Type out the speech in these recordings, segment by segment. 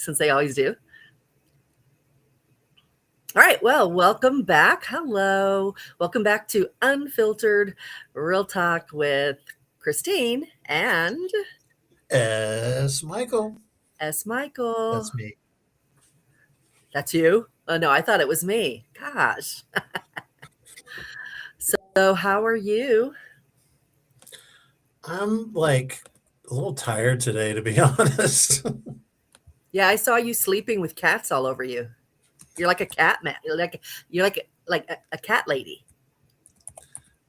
since they always do. All right, well, welcome back. Hello. Welcome back to Unfiltered Real Talk with Christine and Michael. S. Michael. That's me. That's you? Oh, no, I thought it was me. Gosh. So, how are you? I'm like a little tired today, to be honest. Yeah, I saw you sleeping with cats all over you. You're like a cat man. You're like a cat lady.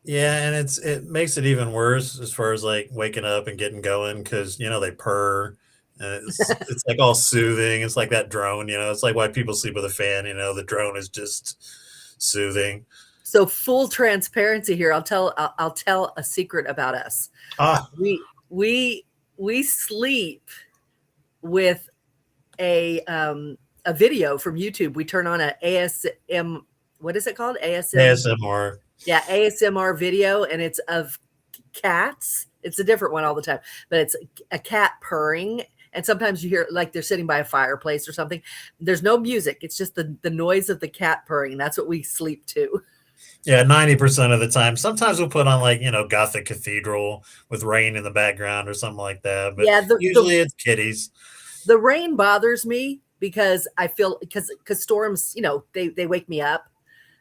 Yeah, and it makes it even worse as far as like waking up and getting going because they purr. And it's like all soothing. It's like that drone. It's like why people sleep with a fan. The drone is just soothing. So, full transparency here. I'll tell a secret about us. Ah, We sleep with a video from YouTube. We turn on a ASM. What is it called? ASMR. Yeah, ASMR video, and it's of cats. It's a different one all the time, but it's a cat purring. And sometimes you hear like they're sitting by a fireplace or something. There's no music. It's just the noise of the cat purring. That's what we sleep to. Yeah, 90% of the time. Sometimes we'll put on like, Gothic Cathedral with rain in the background or something like that. But Yeah, usually it's kitties. the rain bothers me because I feel because storms, they wake me up.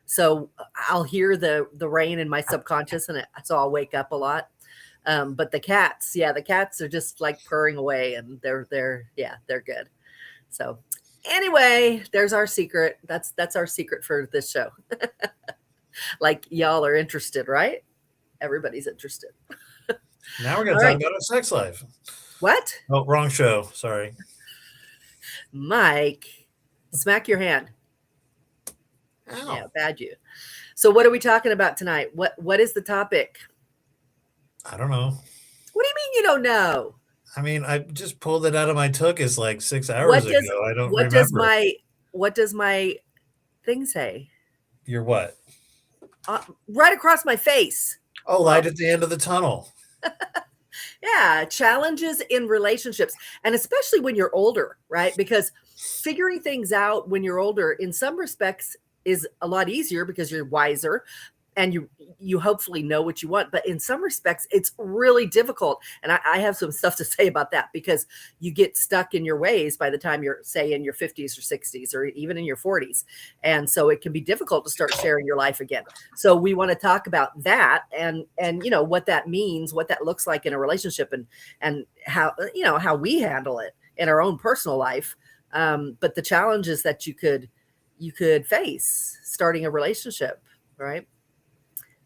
So I'll hear the rain in my subconscious, and so I'll wake up a lot. But the cats are just like purring away, and they're good. So anyway, there's our secret. That's our secret for this show. Like y'all are interested, right? Everybody's interested. Now we're going All to talk right. about our sex life. What? Oh, wrong show. Sorry. Mike, smack your hand. Ow. Yeah, bad you. So what are we talking about tonight? What is the topic? I don't know. What do you mean you don't know? I mean, I just pulled it out of my tuchus like 6 What hours does ago. I don't what does remember. my thing say? You're what? Right across my face. Oh, light at the end of the tunnel. Yeah, challenges in relationships, and especially when you're older, right? Because figuring things out when you're older, in some respects, is a lot easier because you're wiser and you hopefully know what you want. But in some respects, it's really difficult. And I have some stuff to say about that because you get stuck in your ways by the time you're, say, in your 50s or 60s or even in your 40s. And so it can be difficult to start sharing your life again. So we want to talk about that and what that means, what that looks like in a relationship, and how we handle it in our own personal life. But the challenges that you could face starting a relationship, right?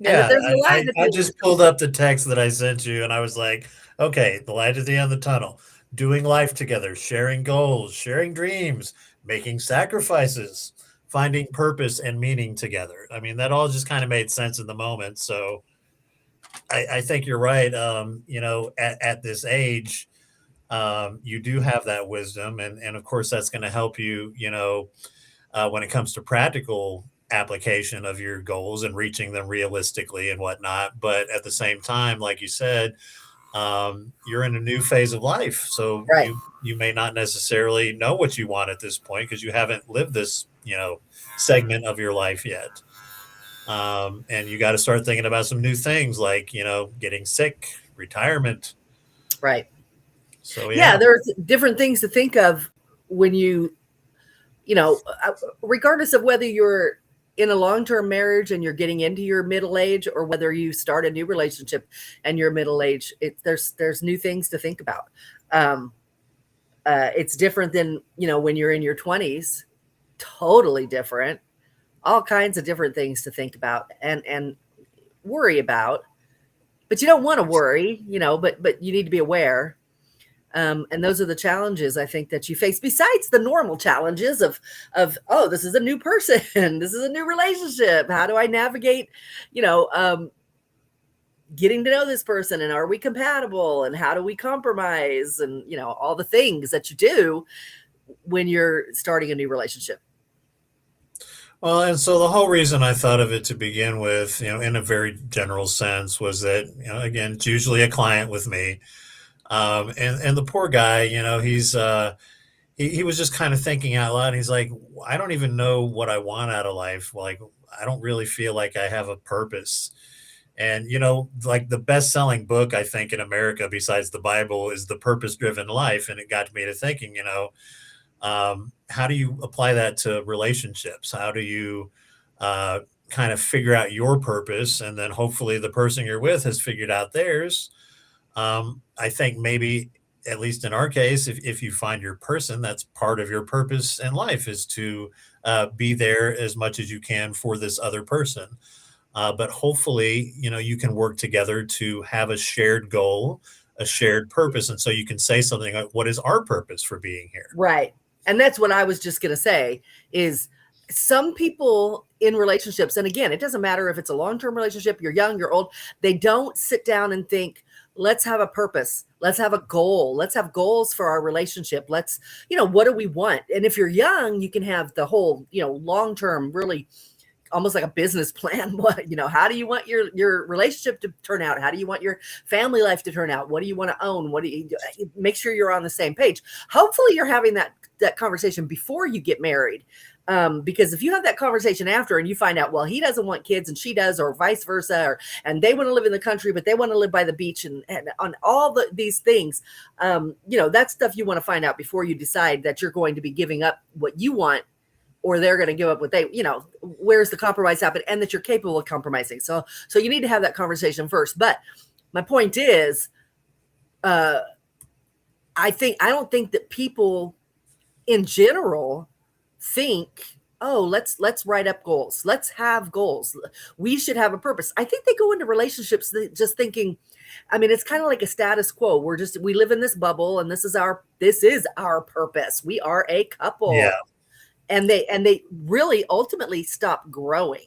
Yeah, There's a lot I just pulled up the text that I sent you and I was like, okay, the light at the end of the tunnel, doing life together, sharing goals, sharing dreams, making sacrifices, finding purpose and meaning together. I mean, that all just kind of made sense in the moment. So I think you're right. At this age, you do have that wisdom. And of course, that's going to help you, when it comes to practical application of your goals and reaching them realistically and whatnot. But at the same time, like you said, you're in a new phase of life. So right. you may not necessarily know what you want at this point because you haven't lived this, segment of your life yet. And you got to start thinking about some new things like, getting sick, retirement. Right. So, Yeah, yeah. there's different things to think of when regardless of whether you're in a long-term marriage and you're getting into your middle age or whether you start a new relationship and you're middle age, there's new things to think about. It's different than, when you're in your 20s, totally different, all kinds of different things to think about and worry about, but you don't want to worry, but you need to be aware. And those are the challenges I think that you face besides the normal challenges of, oh, this is a new person. This is a new relationship. How do I navigate, getting to know this person, and are we compatible, and how do we compromise, and, all the things that you do when you're starting a new relationship. Well, and so the whole reason I thought of it to begin with, in a very general sense was that, again, it's usually a client with me. And the poor guy, he was just kind of thinking out loud. He's like, I don't even know what I want out of life. Like, I don't really feel like I have a purpose. And, like the best selling book, I think, in America, besides the Bible, is The Purpose Driven Life. And it got me to thinking, how do you apply that to relationships? How do you kind of figure out your purpose? And then hopefully the person you're with has figured out theirs. I think maybe, at least in our case, if you find your person, that's part of your purpose in life, is to be there as much as you can for this other person. But hopefully, you can work together to have a shared goal, a shared purpose. And so you can say something like, what is our purpose for being here? Right. And that's what I was just going to say is some people in relationships, and again, it doesn't matter if it's a long-term relationship, you're young, you're old, they don't sit down and think, let's have a purpose. Let's have a goal. Let's have goals for our relationship. Let's, what do we want? And if you're young, you can have the whole, long-term, really almost like a business plan. What, how do you want your relationship to turn out? How do you want your family life to turn out? What do you want to own? What do you make sure you're on the same page? Hopefully you're having that conversation before you get married. Because if you have that conversation after and you find out, well, he doesn't want kids and she does, or vice versa, and they want to live in the country, but they want to live by the beach and on all these things, that's stuff you want to find out before you decide that you're going to be giving up what you want, or they're going to give up what they, where's the compromise happen, and that you're capable of compromising. So you need to have that conversation first. But my point is, I don't think that people in general think, oh, let's write up goals. Let's have goals. We should have a purpose. I think they go into relationships just thinking, it's kind of like a status quo. We live in this bubble, and this is our purpose. We are a couple. Yeah. And they really ultimately stop growing.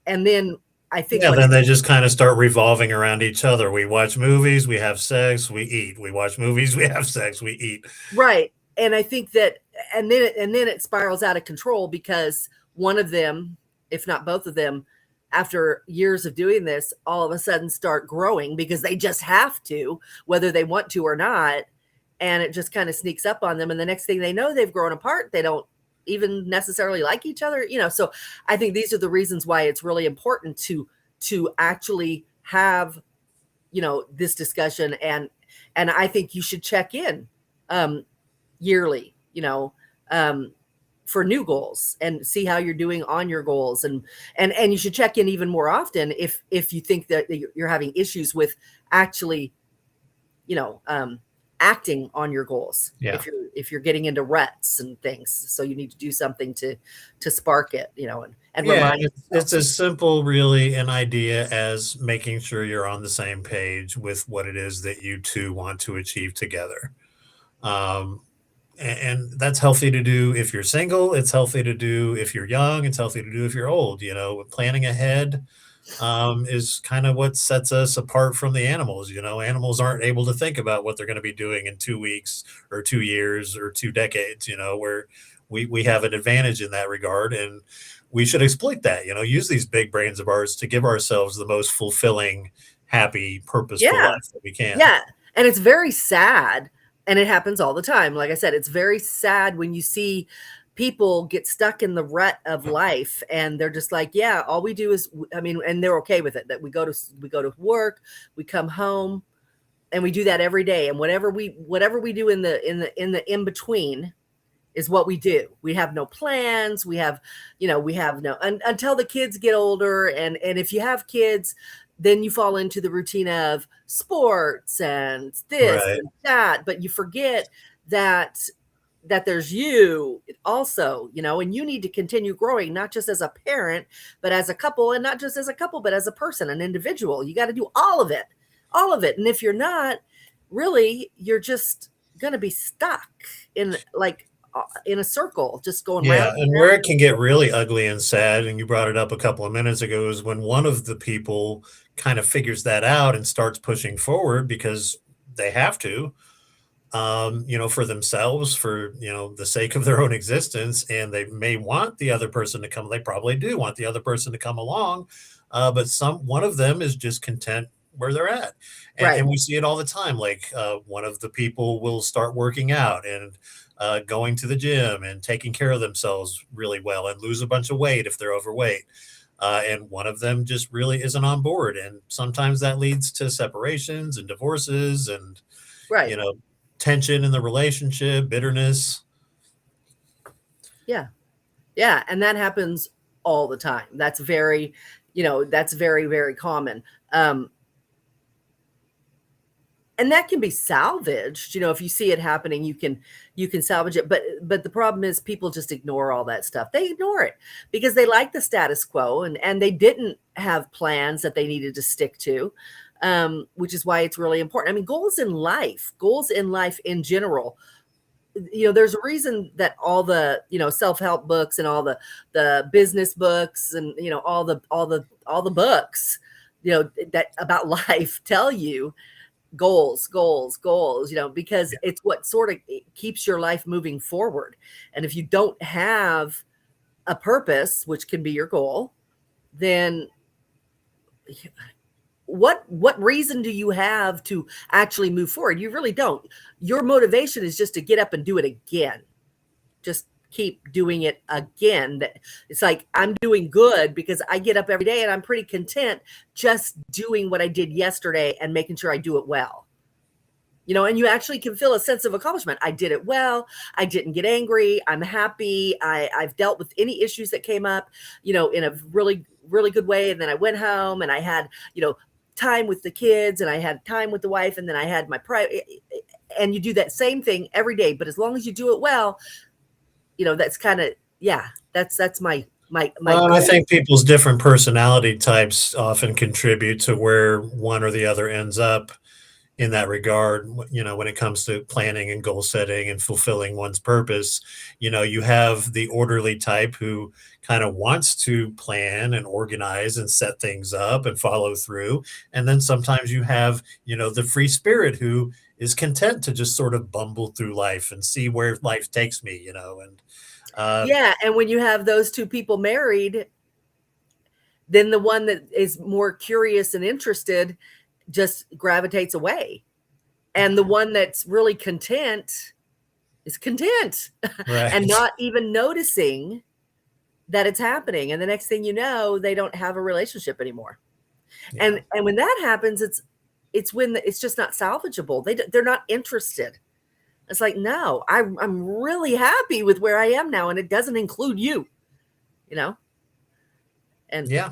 And then I think then they just kind of start revolving around each other. We watch movies, we have sex, we eat. We watch movies, we have sex, we eat. Right. And I think that, and then it spirals out of control because one of them, if not both of them, after years of doing this, all of a sudden start growing because they just have to, whether they want to or not. And it just kind of sneaks up on them. And the next thing they know, they've grown apart. They don't even necessarily like each other, so I think these are the reasons why it's really important to actually have this discussion, and I think you should check in yearly, for new goals and see how you're doing on your goals, and you should check in even more often if you think that you're having issues with actually acting on your goals. Yeah. If you're getting into ruts and things, so you need to do something to spark it, and remind it's as simple really an idea as making sure you're on the same page with what it is that you two want to achieve together. And that's healthy to do if you're single. It's healthy to do if you're young. It's healthy to do if you're old. Planning ahead is kind of what sets us apart from the animals. Animals aren't able to think about what they're going to be doing in 2 weeks or 2 years or 2 decades, where we have an advantage in that regard, and we should exploit that, use these big brains of ours to give ourselves the most fulfilling, happy, purposeful life that we can. Yeah. And it's very sad. And it happens all the time. Like I said, it's very sad when you see people get stuck in the rut of life and they're just like, yeah, all we do is, and they're okay with it, that we go to work, we come home, and we do that every day. And whatever we do in the in between is what we do. We have no plans. We have no, until the kids get older. And if you have kids, then you fall into the routine of sports and this and that, but you forget that there's you also, and you need to continue growing, not just as a parent, but as a couple, and not just as a couple, but as a person, an individual. You got to do all of it. And if you're not, really, you're just going to be stuck in a circle, just going round. And where it can get really ugly and sad, and you brought it up a couple of minutes ago, is when one of the people kind of figures that out and starts pushing forward because they have to, for themselves, for, the sake of their own existence. And they may want the other person to come. They probably do want the other person to come along. But one of them is just content where they're at. And we see it all the time. Like one of the people will start working out and going to the gym and taking care of themselves really well and lose a bunch of weight if they're overweight. And one of them just really isn't on board. And sometimes that leads to separations and divorces and, Right. you know, tension in the relationship, bitterness. Yeah. Yeah, and that happens all the time. That's very, that's very, very common. And that can be salvaged, if you see it happening, you can salvage it. But the problem is people just ignore all that stuff. They ignore it because they like the status quo, and they didn't have plans that they needed to stick to. Which is why it's really important. I mean, goals in life in general, there's a reason that all the self-help books and all the business books and all the books that about life tell you goals, goals, goals, because it's what sort of keeps your life moving forward. And if you don't have a purpose, which can be your goal, then what reason do you have to actually move forward? You really don't. Your motivation is just to get up and do it again. Just keep doing it again. It's like, I'm doing good because I get up every day and I'm pretty content just doing what I did yesterday and making sure I do it well. And you actually can feel a sense of accomplishment. I did it well. I didn't get angry. I'm happy. I've dealt with any issues that came up, in a really, really good way. And then I went home and I had, time with the kids, and I had time with the wife, and then I had my private. And you do that same thing every day. But as long as you do it well, that's kind of, yeah, that's my Well, and I goal. think people's different personality types often contribute to where one or the other ends up in that regard. When it comes to planning and goal setting and fulfilling one's purpose. You have the orderly type who kind of wants to plan and organize and set things up and follow through. And then sometimes you have, the free spirit who is content to just sort of bumble through life and see where life takes me, and uh, Yeah. And when you have those two people married, then the one that is more curious and interested just gravitates away. And the one that's really content is content and right. not even noticing that it's happening. And the next thing you know, they don't have a relationship anymore. Yeah. And when that happens, it's when it's just not salvageable. They're not interested. It's like, no, I'm really happy with where I am now, and it doesn't include you, you know, and Yeah.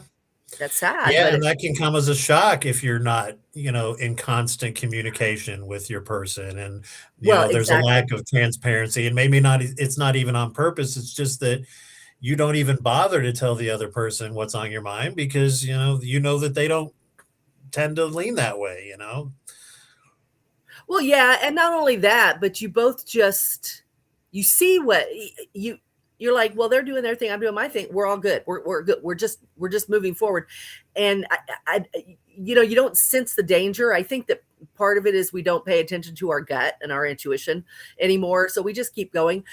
that's sad, Yeah, but and that can come as a shock if you're not, in constant communication with your person, and, well, there's a exactly. lack of transparency, and maybe not it's not even on purpose, it's just that you don't even bother to tell the other person what's on your mind because, that they don't tend to lean that way. Well, yeah, and not only that, but you both just you see what you're like, well, they're doing their thing, I'm doing my thing. We're all good. We're good. We're just moving forward. And you don't sense the danger. I think that part of it is we don't pay attention to our gut and our intuition anymore. So we just keep going.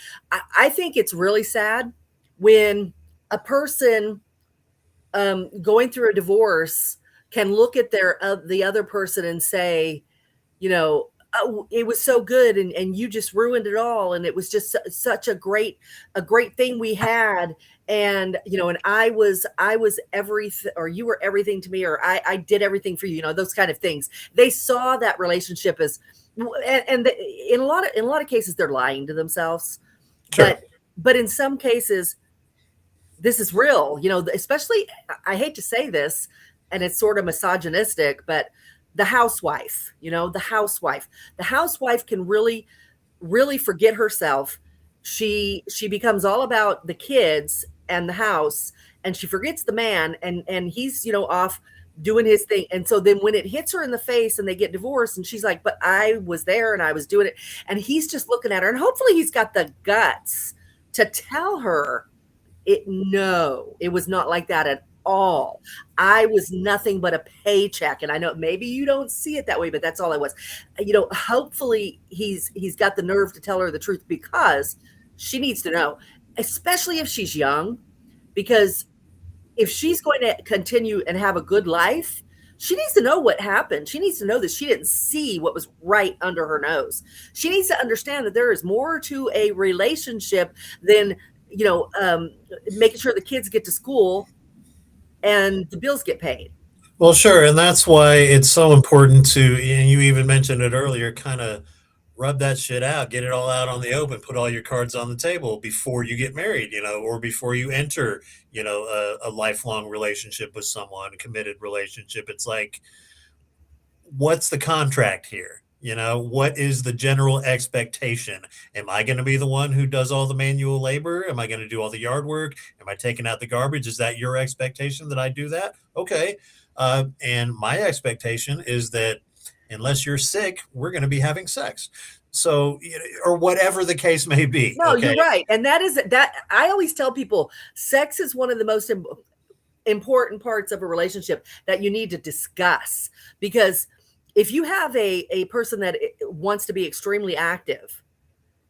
I think it's really sad when a person going through a divorce can look at the other person and say, oh, it was so good, and you just ruined it all, and it was just such a great thing we had, and and I was everything, or you were everything to me, or I did everything for you, those kind of things. They saw that relationship as, and in a lot of cases they're lying to themselves, Sure. but in some cases this is real, especially, I hate to say this, and it's sort of misogynistic, but the housewife can really, really forget herself. She becomes all about the kids and the house, and she forgets the man, and he's, off doing his thing. And so then when it hits her in the face and they get divorced, and she's like, but I was there and I was doing it, and he's just looking at her, and hopefully he's got the guts to tell her, no, it was not like that at all. I was nothing but a paycheck. And I know maybe you don't see it that way, but that's all I was. Hopefully he's got the nerve to tell her the truth, because she needs to know, especially if she's young, because if she's going to continue and have a good life, She needs to know what happened. She needs to know that she didn't see what was right under her nose. She needs to understand that there is more to a relationship than, you know, making sure the kids get to school and the bills get paid. Well, sure, and that's why it's so important to, and you even mentioned it earlier, kind of rub that shit out, get it all out on the open, put all your cards on the table before you get married, or before you enter, a lifelong relationship with someone, a committed relationship. It's like, what's the contract here? What is the general expectation? Am I going to be the one who does all the manual labor? Am I going to do all the yard work? Am I taking out the garbage? Is that your expectation that I do that? Okay. And my expectation is that unless you're sick, we're going to be having sex. So, or whatever the case may be. No, Okay. you're right. And that I always tell people sex is one of the most important parts of a relationship that you need to discuss, because if you have a person that wants to be extremely active,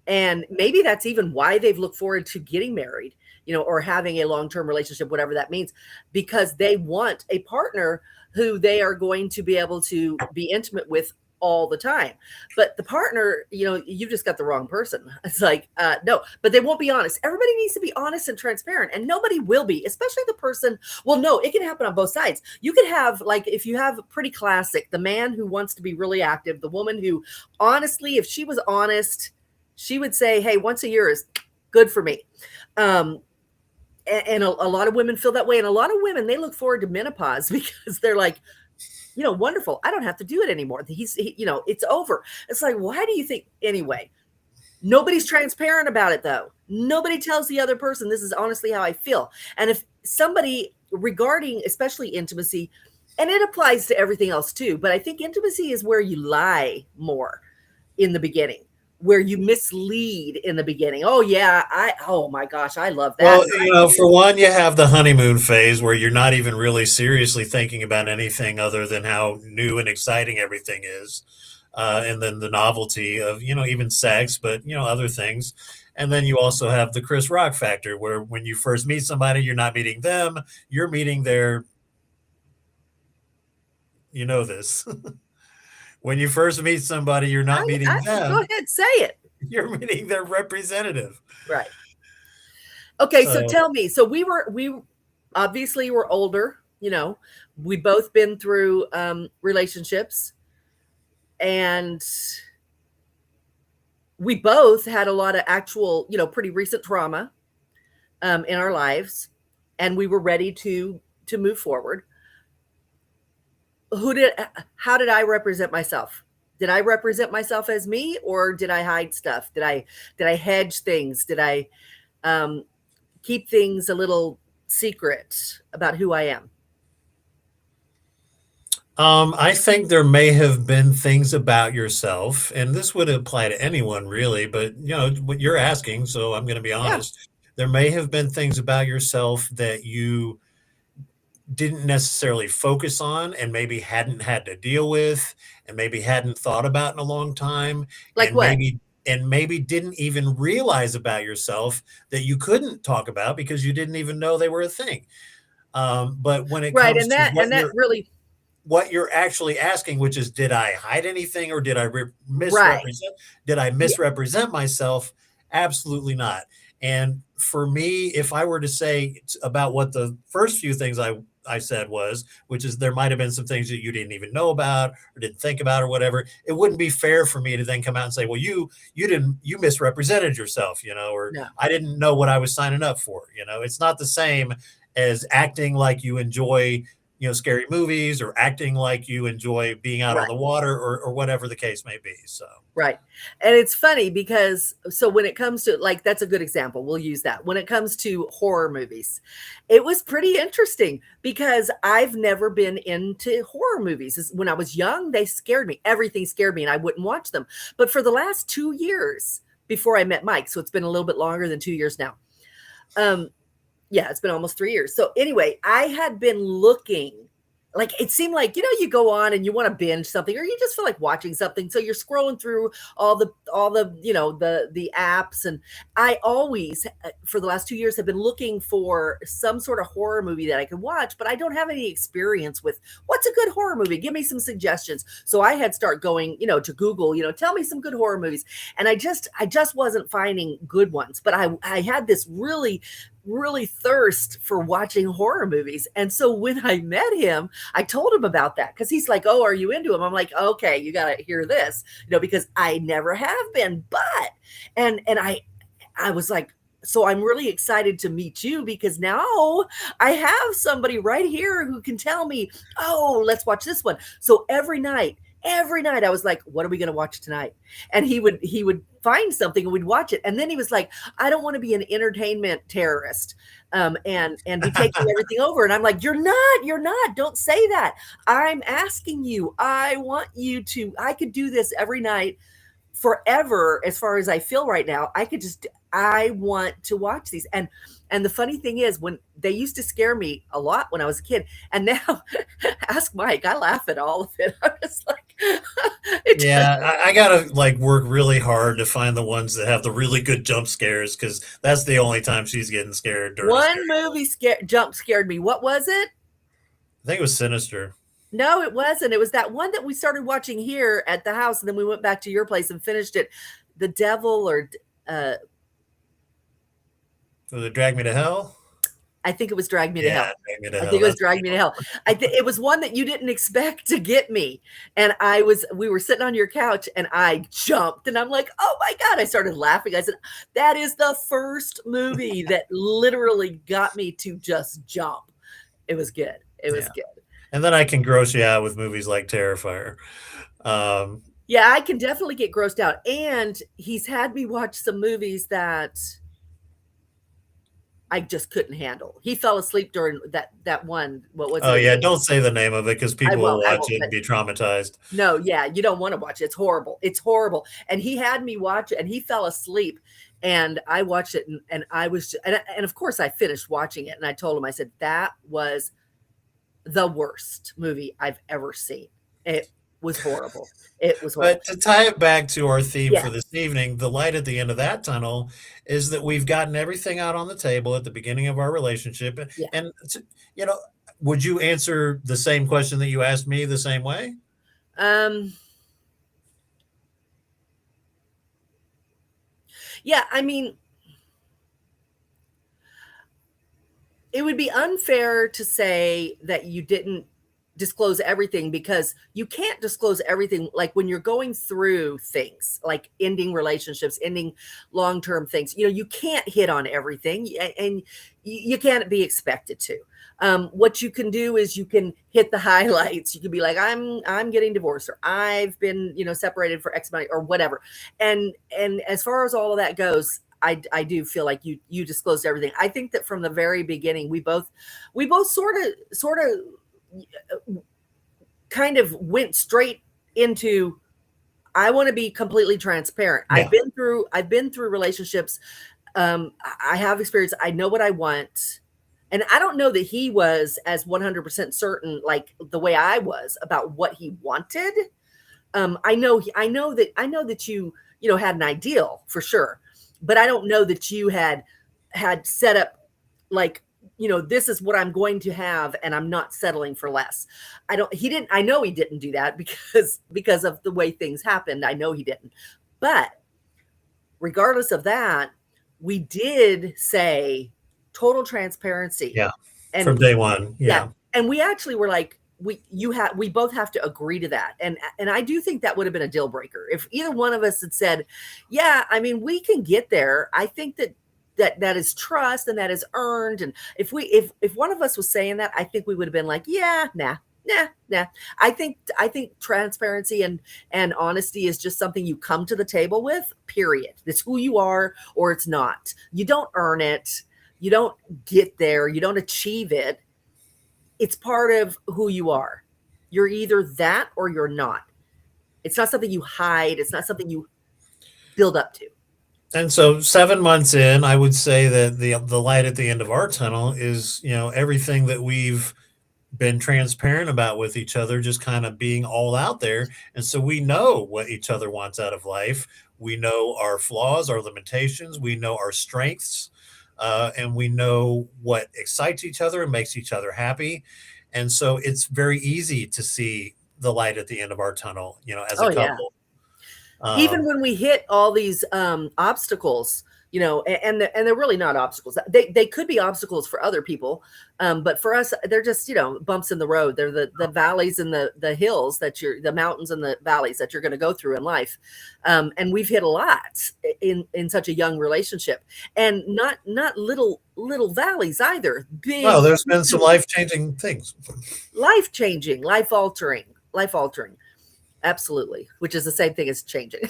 and maybe that's even why they've looked forward to getting married, or having a long-term relationship, whatever that means, because they want a partner who they are going to be able to be intimate with all the time. But the partner, you just got the wrong person. It's like, no, but they won't be honest. Everybody needs to be honest and transparent, and nobody will be, especially the person. Well, no, it can happen on both sides. You could have, like, if you have pretty classic, the man who wants to be really active, the woman who, honestly, if she was honest, she would say, hey, once a year is good for me. And a lot of women feel that way. And a lot of women, they look forward to menopause because they're like, wonderful. I don't have to do it anymore. It's over. It's like, why do you think? Anyway, nobody's transparent about it, though. Nobody tells the other person, this is honestly how I feel. And if somebody, regarding especially intimacy, and it applies to everything else too, but I think intimacy is where you lie more in the beginning, where you mislead in the beginning. Oh yeah, oh my gosh, I love that. Well, for one, you have the honeymoon phase where you're not even really seriously thinking about anything other than how new and exciting everything is. And then the novelty of, even sex, but, other things. And then you also have the Chris Rock factor, where when you first meet somebody, you're not meeting them, you're meeting their, this. When you first meet somebody, you're not meeting them. Go ahead, say it. You're meeting their representative. Right. Okay, so tell me. So we obviously were older, we both been through relationships, and we both had a lot of actual, pretty recent trauma in our lives, and we were ready to move forward. How did I represent myself? Did I represent myself as me, or did I hide stuff? Did I hedge things? Did I keep things a little secret about who I am? I think there may have been things about yourself, and this would apply to anyone really, but what you're asking, so I'm going to be honest. Yeah. There may have been things about yourself that you didn't necessarily focus on, and maybe hadn't had to deal with, and maybe hadn't thought about in a long time. Like and what? Maybe didn't even realize about yourself that you couldn't talk about because you didn't even know they were a thing. But when it comes to what you're actually asking, which is, did I hide anything, or did I misrepresent? Right. Did I misrepresent myself? Absolutely not. And for me, if I were to say about what the first few things I said was, which is there might have been some things that you didn't even know about or didn't think about or whatever, it wouldn't be fair for me to then come out and say, well, you misrepresented yourself, or no. I didn't know what I was signing up for. It's not the same as acting like you enjoy, scary movies, or acting like you enjoy being out on the water, or whatever the case may be. So. Right. And it's funny because, so when it comes to, like, that's a good example. We'll use that. When it comes to horror movies, it was pretty interesting because I've never been into horror movies. When I was young, they scared me. Everything scared me and I wouldn't watch them. But for the last 2 years before I met Mike, so it's been a little bit longer than 2 years now. Yeah, it's been almost 3 years. So anyway, I had been looking, like, it seemed like, you go on and you want to binge something, or you just feel like watching something. So you're scrolling through all the all the, the apps. And I always, for the last 2 years, have been looking for some sort of horror movie that I could watch, but I don't have any experience with what's a good horror movie. Give me some suggestions. So I had start going, to Google, tell me some good horror movies. And I just wasn't finding good ones, but I had this really thirst for watching horror movies. And so when I met him, I told him about that, because he's like, oh, are you into him? I'm like, okay, you got to hear this, because I never have been. But and I was like, so I'm really excited to meet you, because now I have somebody right here who can tell me, oh, let's watch this one. So every night I was like, what are we going to watch tonight? And he would find something and we'd watch it. And then he was like, I don't want to be an entertainment terrorist, and be taking everything over. And I'm like, you're not, don't say that. I'm asking you, I could do this every night forever. As far as I feel right now, I want to watch these. And the funny thing is, when they used to scare me a lot when I was a kid, and now ask Mike, I laugh at all of it. I was like, Yeah, I gotta like work really hard to find the ones that have the really good jump scares, because that's the only time she's getting scared during a one scary movie scared me. What was it? I think it was Sinister. No, it wasn't. It was that one that we started watching here at the house, and then we went back to your place and finished it. The Devil, or Was it Drag Me to Hell? I think it was Drag Me to Hell. Drag Me to I Hell. think it was That's Drag Me to Hell. It was one that you didn't expect to get me. And we were sitting on your couch and I jumped, and I'm like, oh my God, I started laughing. I said, that is the first movie that literally got me to just jump. It was good. It was good. And then I can gross you out with movies like Terrifier. Yeah, I can definitely get grossed out. And he's had me watch some movies that I just couldn't handle. He fell asleep during that one. What was it? Oh yeah, don't say the name of it, because people will watch it and be traumatized. No, yeah, you don't want to watch it. It's horrible. It's horrible. And he had me watch it, and he fell asleep, and I watched it, and I was, and of course I finished watching it, and I told him, I said, that was the worst movie I've ever seen. It was horrible. It was horrible. But to tie it back to our theme for this evening, the light at the end of that tunnel is that we've gotten everything out on the table at the beginning of our relationship. Yeah. And, would you answer the same question that you asked me the same way? Yeah, I mean, it would be unfair to say that you didn't disclose everything, because you can't disclose everything. Like when you're going through things like ending relationships, ending long-term things, you can't hit on everything, and you can't be expected to. What you can do is you can hit the highlights. You can be like, I'm getting divorced, or I've been, separated for X amount, or whatever. And as far as all of that goes, I do feel like you disclosed everything. I think that from the very beginning, we both sort of kind of went straight into, I want to be completely transparent. Yeah. I've been through relationships. I have experience. I know what I want. And I don't know that he was as 100% certain, like the way I was, about what he wanted. I know that you had an ideal for sure, but I don't know that you had set up like, this is what I'm going to have, and I'm not settling for less. I know he didn't do that because of the way things happened. I know he didn't. But regardless of that, we did say total transparency. Yeah. And from day one. Yeah. And we actually were like, we both have to agree to that. And I do think that would have been a deal breaker. If either one of us had said, yeah, I mean, we can get there. I think that is trust, and that is earned. And if one of us was saying that, I think we would have been like, yeah, nah. I think transparency and honesty is just something you come to the table with, period. It's who you are, or it's not. You don't earn it. You don't get there. You don't achieve it. It's part of who you are. You're either that or you're not. It's not something you hide. It's not something you build up to. And so 7 months in, I would say that the light at the end of our tunnel is, everything that we've been transparent about with each other, just kind of being all out there. And so we know what each other wants out of life. We know our flaws, our limitations. We know our strengths, and we know what excites each other and makes each other happy. And so it's very easy to see the light at the end of our tunnel, as a Oh yeah. couple. Even Um, when we hit all these obstacles, and they're really not obstacles. They could be obstacles for other people, but for us, they're just bumps in the road. They're the valleys and the hills the mountains and the valleys that you're going to go through in life. And we've hit a lot in such a young relationship, and not little valleys either. well, Big, there's been some life-changing things. life changing, life altering. Absolutely, which is the same thing as changing.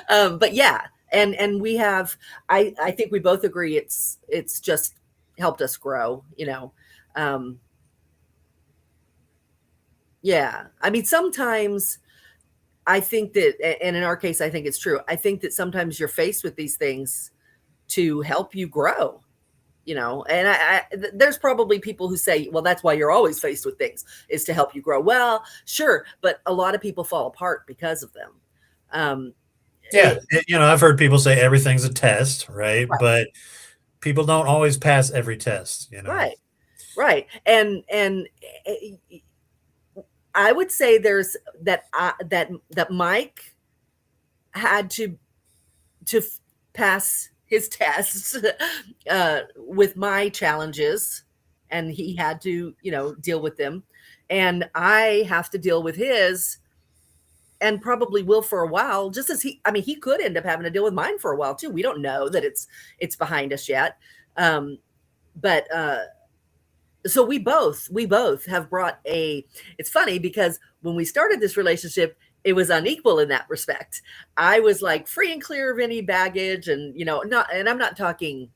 But yeah, and we have, I think we both agree it's just helped us grow. um yeah, I mean, sometimes I think that, and in our case I think it's true, I think that sometimes you're faced with these things to help you grow. And there's probably people who say, well, that's why you're always faced with things, is to help you grow. Well, sure, but a lot of people fall apart because of them. um Yeah, it, I've heard people say everything's a test, right? right, But people don't always pass every test. right, right. And I would say there's that Mike had to pass his tests with my challenges, and he had to deal with them, and I have to deal with his, and probably will for a while, just as he could end up having to deal with mine for a while too. We don't know that it's behind us yet. Um but so we both have brought it's funny because when we started this relationship, it was unequal in that respect. I was like free and clear of any baggage, and not, and I'm not talking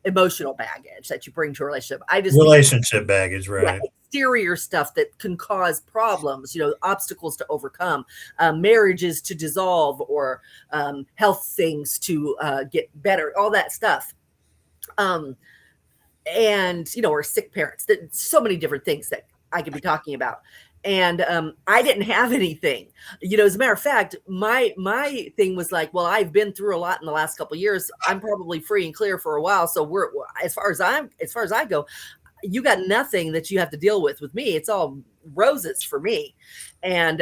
emotional baggage that you bring to a relationship. I just mean, Relationship baggage, yeah, right? exterior stuff that can cause problems, obstacles to overcome, marriages to dissolve, or health things to get better, all that stuff. Um, and or sick parents. So many different things that I could be talking about. And I didn't have anything. As a matter of fact, my thing was like, well, I've been through a lot in the last couple of years. I'm probably free and clear for a while. So we're as far as I go, you got nothing that you have to deal with me. It's all roses for me. And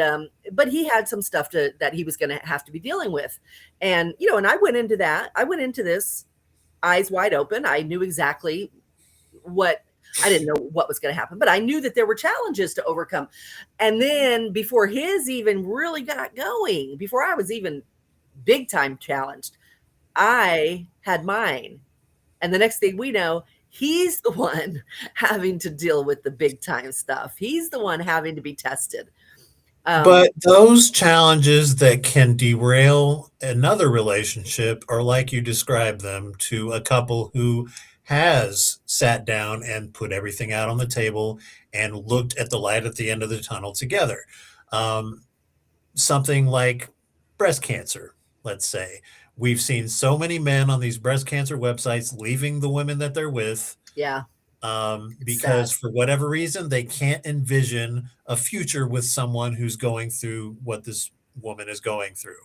but he had some stuff that he was going to have to be dealing with. And and I went into this eyes wide open. I knew exactly what I didn't know what was going to happen, but I knew that there were challenges to overcome. And then before his even really got going, before I was even big time challenged, I had mine. And the next thing we know, he's the one having to deal with the big time stuff. He's the one having to be tested. But those challenges that can derail another relationship are like you described them to a couple who has sat down and put everything out on the table and looked at the light at the end of the tunnel together. Um, Something like breast cancer, let's say. We've seen so many men on these breast cancer websites leaving the women that they're with, Yeah, it's sad. because for whatever reason they can't envision a future with someone who's going through what this woman is going through.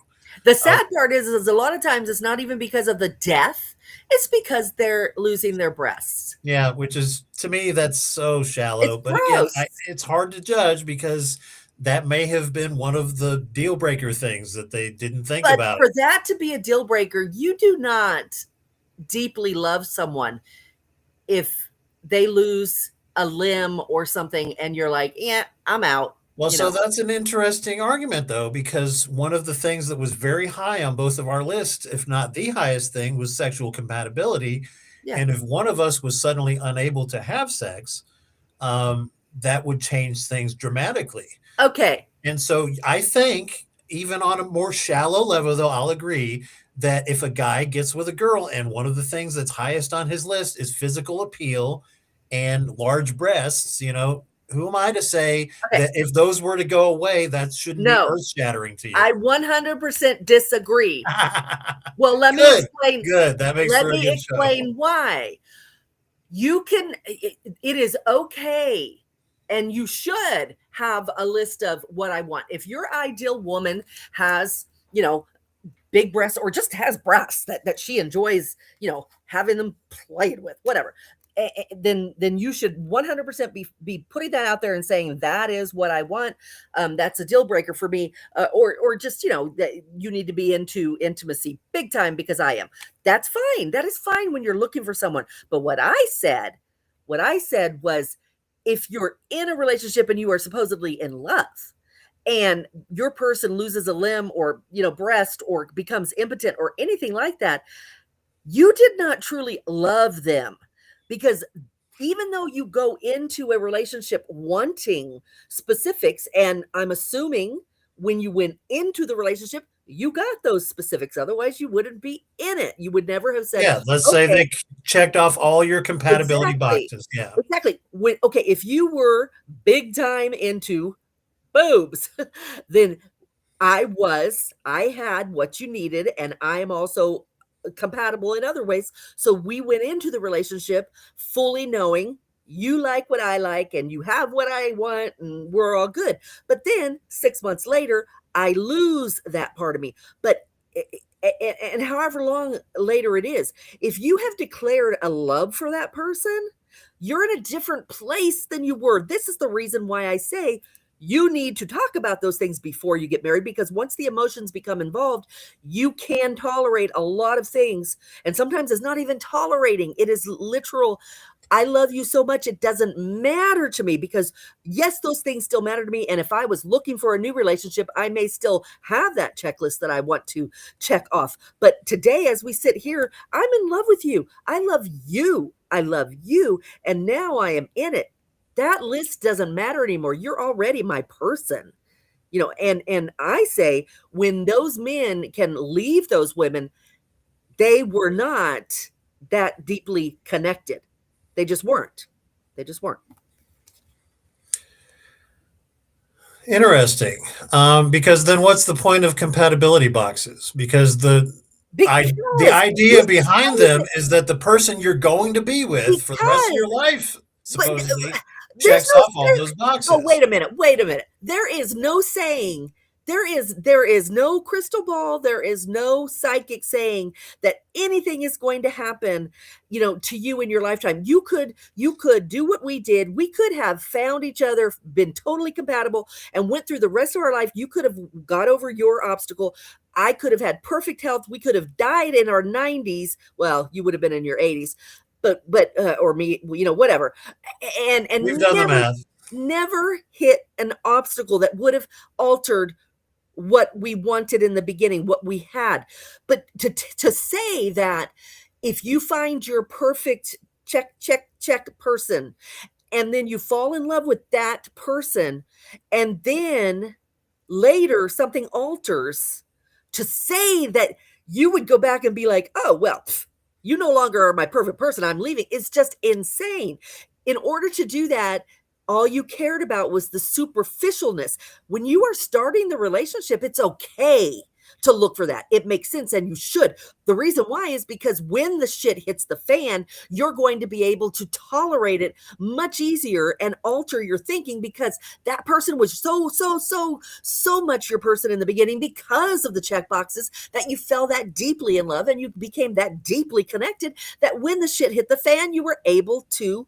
The Uh, sad part is a lot of times it's not even because of the death. It's because they're losing their breasts. yeah, which is, to me, that's so It's shallow. But again, gross. it's hard to judge because that may have been one of the deal breaker things that they didn't think But about. for that to be a deal breaker, you do not deeply love someone if they lose a limb or something and you're like, yeah, I'm out, Well, you so know. that's an interesting argument, though, because one of the things that was very high on both of our lists, if not the highest thing, was sexual compatibility. Yeah. And if one of us was suddenly unable to have sex, that would change things dramatically. Okay. And so I think, even on a more shallow level, though, I'll agree that if a guy gets with a girl and one of the things that's highest on his list is physical appeal and large breasts, who am I to say Okay. that if those were to go away, that shouldn't be No, earth shattering to you? I 100% disagree. Well, let me Good, explain. good. That makes Let for a me good show. explain why. It is okay, and you should have a list of what I want. If your ideal woman has, you know, big breasts or just has breasts that she enjoys, you know, having them played with, whatever, then you should 100% be putting that out there and saying that is what I want. That's a deal breaker for me, or just, you know, that you need to be into intimacy big time because I am. That's fine. That is fine when you're looking for someone. But what I said was, if you're in a relationship and you are supposedly in love, and your person loses a limb or, you know, breast, or becomes impotent or anything like that, you did not truly love them. Because even though you go into a relationship wanting specifics, and I'm assuming when you went into the relationship you got those specifics, otherwise you wouldn't be in it. You would never have said, Yeah, let's say okay. they checked off all your compatibility Exactly. boxes. Yeah. Exactly. Okay, if you were big time into boobs, then I had what you needed, and I am also compatible in other ways. So we went into the relationship fully knowing you like what I like and you have what I want, and we're all good. But then 6 months later, I lose that part of me. But and however long later it is, if you have declared a love for that person, you're in a different place than you were. This is the reason why I say you need to talk about those things before you get married, because once the emotions become involved, you can tolerate a lot of things. And sometimes it's not even tolerating, it is literal. I love you so much, it doesn't matter to me, because yes, those things still matter to me. And if I was looking for a new relationship, I may still have that checklist that I want to check off. But today, as we sit here, I'm in love with you. I love you. I love you. And now I am in it. That list doesn't matter anymore. You're already my person. You know, and I say, when those men can leave those women, they were not that deeply connected. They just weren't. They just weren't. Interesting. Because then what's the point of compatibility boxes? Because the Because idea you behind say them that, is that the person you're going to be with for the rest of your because life but supposedly there's checks no off all there, those oh, boxes. wait a minute, wait a minute. There is no saying, there is no crystal ball, there is no psychic saying that anything is going to happen, you know, to you in your lifetime. You could do what we did. We could have found each other, been totally compatible, and went through the rest of our life. You could have got over your obstacle. I could have had perfect health. We could have died in our 90s. Well, you would have been in your 80s, but or me, you know, whatever. And We've done the math. never hit an obstacle that would have altered what we wanted in the beginning, what we had. But to say that if you find your perfect check person, and then you fall in love with that person, and then later something alters, to say that you would go back and be like, oh, well, you no longer are my perfect person, I'm leaving, it's just insane. In order to do that, all you cared about was the superficialness. When you are starting the relationship, it's okay to look for that. It makes sense, and you should. The reason why is because when the shit hits the fan, you're going to be able to tolerate it much easier and alter your thinking, because that person was so much your person in the beginning, because of the check boxes, that you fell that deeply in love and you became that deeply connected, that when the shit hit the fan, you were able to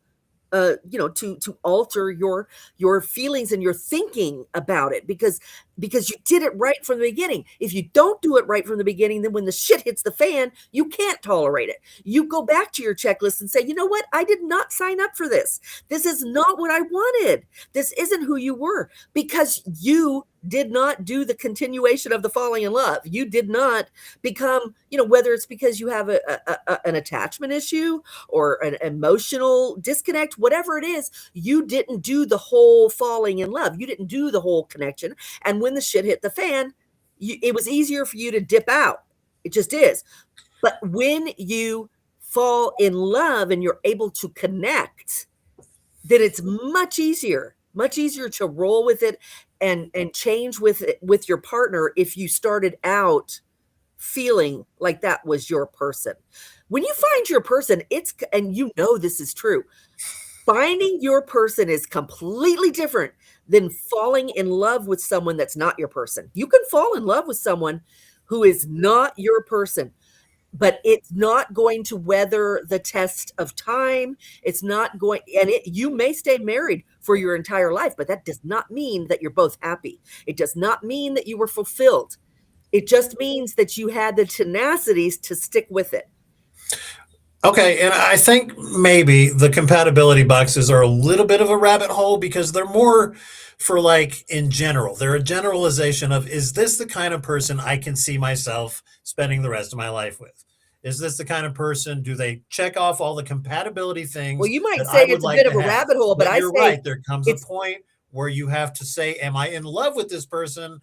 to alter your feelings and your thinking about it, because you did it right from the beginning. If you don't do it right from the beginning, then when the shit hits the fan, you can't tolerate it. You go back to your checklist and say, you know what, I did not sign up for this. This is not what I wanted. This isn't who you were, because you did not do the continuation of the falling in love. You did not become, whether it's because you have an attachment issue or an emotional disconnect, whatever it is, you didn't do the whole falling in love. You didn't do the whole connection. And when the shit hit the fan, it was easier for you to dip out. It just is. But when you fall in love and you're able to connect, then it's much easier to roll with it and change with it, with your partner, if you started out feeling like that was your person. When you find your person, and this is true, finding your person is completely different than falling in love with someone that's not your person. You can fall in love with someone who is not your person, but it's not going to weather the test of time. It's not going, and you may stay married for your entire life, but that does not mean that you're both happy. It does not mean that you were fulfilled. It just means that you had the tenacities to stick with it. Okay, and I think maybe the compatibility boxes are a little bit of a rabbit hole because they're more for like in general. They're a generalization of, is this the kind of person I can see myself spending the rest of my life with? Is this the kind of person, do they check off all the compatibility Well, things you might that I say would it's a like bit of to a have? rabbit hole, but But I you're say right, there comes a it's, point where you have to say, am I in love with this person?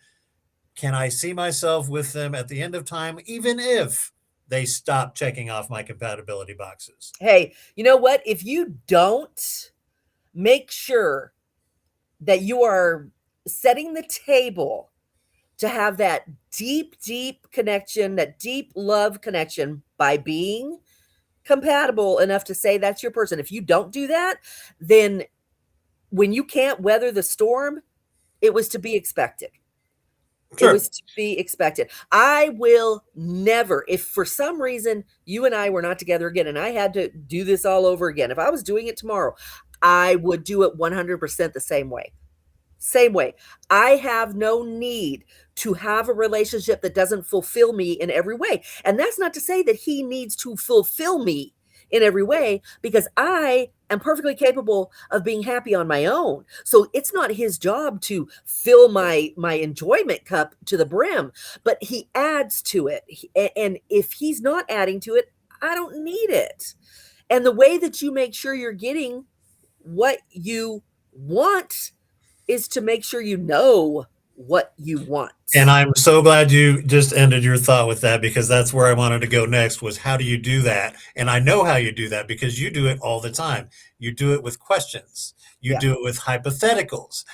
Can I see myself with them at the end of time, even if they stop checking off my compatibility boxes? hey, you know what? If you don't make sure that you are setting the table to have that deep, deep connection, that deep love connection by being compatible enough to say that's your person. If you don't do that, then when you can't weather the storm, it was to be expected. It Sure. was to be expected. I will never, if for some reason you and I were not together again and I had to do this all over again, if I was doing it tomorrow, I would do it 100% the same way. Same way. I have no need to have a relationship that doesn't fulfill me in every way. And that's not to say that he needs to fulfill me in every way, because I am perfectly capable of being happy on my own. So it's not his job to fill my enjoyment cup to the brim, but he adds to it. And if he's not adding to it, I don't need it. And the way that you make sure you're getting what you want is to make sure you know what you want. And I'm so glad you just ended your thought with that because that's where I wanted to go next was how do you do that? And I know how you do that because you do it all the time. You do it with questions. You Yeah. do it with hypotheticals.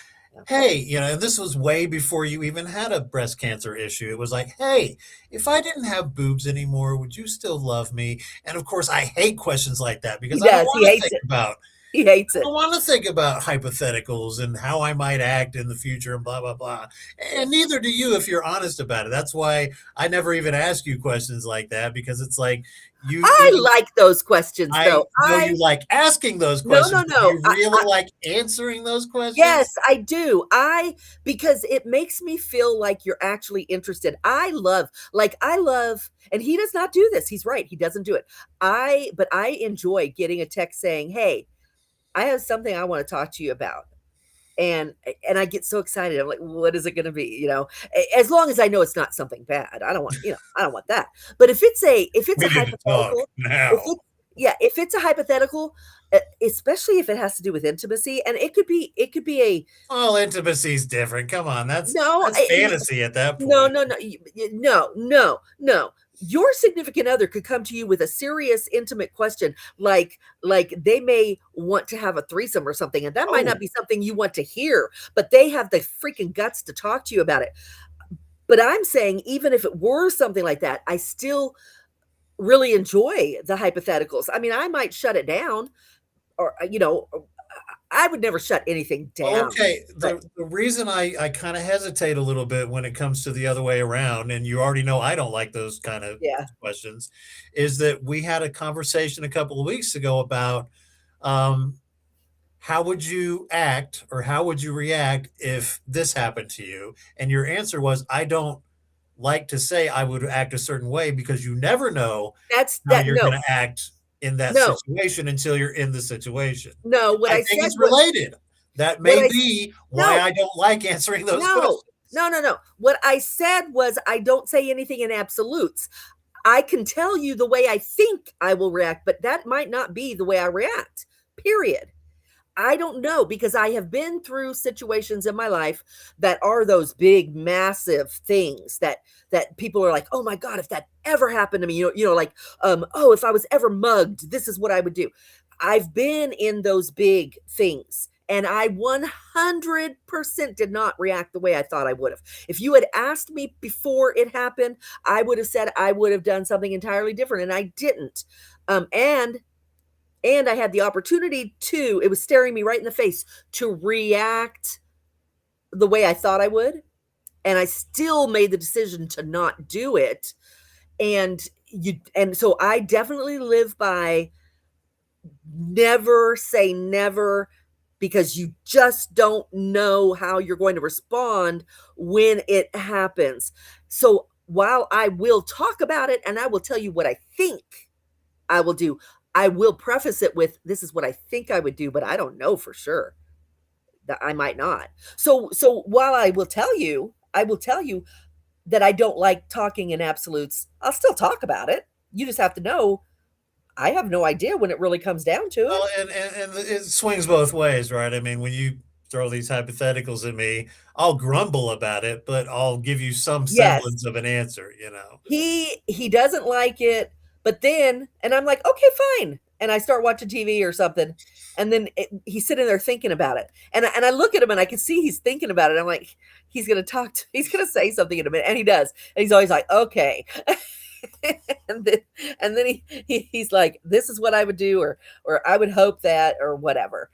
Hey, and this was way before you even had a breast cancer issue. It was like, hey, if I didn't have boobs anymore, would you still love me? And of course, I hate questions like that He because I don't does. He want to hates think it. about He hates I it. don't want to think about hypotheticals and how I might act in the future and blah blah blah. And neither do you if you're honest about it. That's why I never even ask you questions like that because it's like you I either like those questions I though. know you like asking those No, no, questions, but do no. you really like answering those Yes, questions? I do. Because it makes me feel like you're actually interested. I love, and he does not do this. He's right. He doesn't do it. But I enjoy getting a text saying, "Hey, I have something I want to talk to you about." And I get so excited. I'm like, what is it going to be? As long as I know it's not something bad. I don't want that. But if it's a We need to talk hypothetical, if now. it yeah, if it's a hypothetical, especially if it has to do with intimacy, and it could be a Well, intimacy's different. Come on, that's no, that's fantasy at that no, point. no, no, no, no, no. Your significant other could come to you with a serious, intimate question, like they may want to have a threesome or something, and that might not Oh, be something you want to hear, but they have the freaking guts to talk to you about it. But I'm saying, even if it were something like that, I still really enjoy the hypotheticals. I mean, I might shut it down, or I would never shut anything down. okay. But The reason I kind of hesitate a little bit when it comes to the other way around, and you already know I don't like those kind of yeah, questions, is that we had a conversation a couple of weeks ago about um, how would you act or how would you react if this happened to you? And your answer was, I don't like to say I would act a certain way because you never know that's how that. you're No, going to act in that no, situation until you're in the situation. no. What I I think said, it's related. That what may I be why no, I don't like answering those no, questions. no, no, no. What I said was, I don't say anything in absolutes. I can tell you the way I think I will react, but that might not be the way I react. Period. I don't know, because I have been through situations in my life that are those big, massive things that people are like, "Oh my god, if that ever happened to me," like, "Oh, if I was ever mugged, this is what I would do." I've been in those big things, and I 100% did not react the way I thought I would have. If you had asked me before it happened, I would have said I would have done something entirely different, and I didn't. And I had the opportunity to, it was staring me right in the face, to react the way I thought I would, and I still made the decision to not do it. And so I definitely live by never say never, because you just don't know how you're going to respond when it happens. So while I will talk about it and I will tell you what I think I will do, I will preface it with, this is what I think I would do, but I don't know for sure that I might not. So while I will tell you that I don't like talking in absolutes, I'll still talk about it. You just have to know I have no idea when it really comes down to it. Well, and it swings both ways, right? I mean, when you throw these hypotheticals at me, I'll grumble about it, but I'll give you some Yes. semblance of an answer, you know? He doesn't like it, but then and I'm like, "Okay, fine." And I start watching TV or something, and then he's sitting there thinking about it. And I look at him and I can see he's thinking about it. I'm like, he's gonna say something in a minute, and he does. And he's always like, "Okay." and then he's like, "This is what I would do," or "I would hope that," or whatever.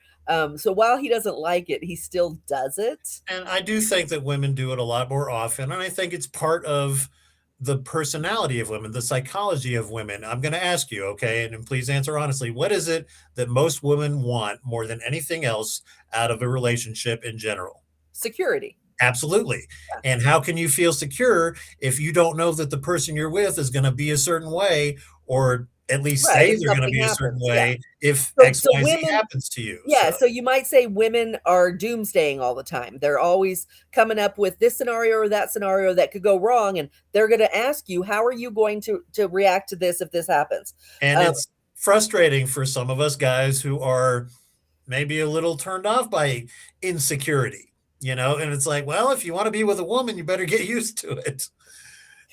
So while he doesn't like it, he still does it. And I do think that women do it a lot more often, and I think it's part of the personality of women, the psychology of women. I'm going to ask you, okay, and please answer honestly. What is it that most women want more than anything else out of a relationship in general? Security. Absolutely. Yeah. And how can you feel secure if you don't know that the person you're with is going to be a certain way, or at least Right. say If they're going to something be a certain happens. Yeah. way if So XYZ women, happens to you? yeah, So, so you might say women are doomsdaying all the time. They're always coming up with this scenario or that scenario that could go wrong, and they're going to ask you, "How are you going to react to this if this happens?" and Um, it's frustrating for some of us guys who are maybe a little turned off by insecurity, you know? And it's like, well, if you want to be with a woman, you better get used to it.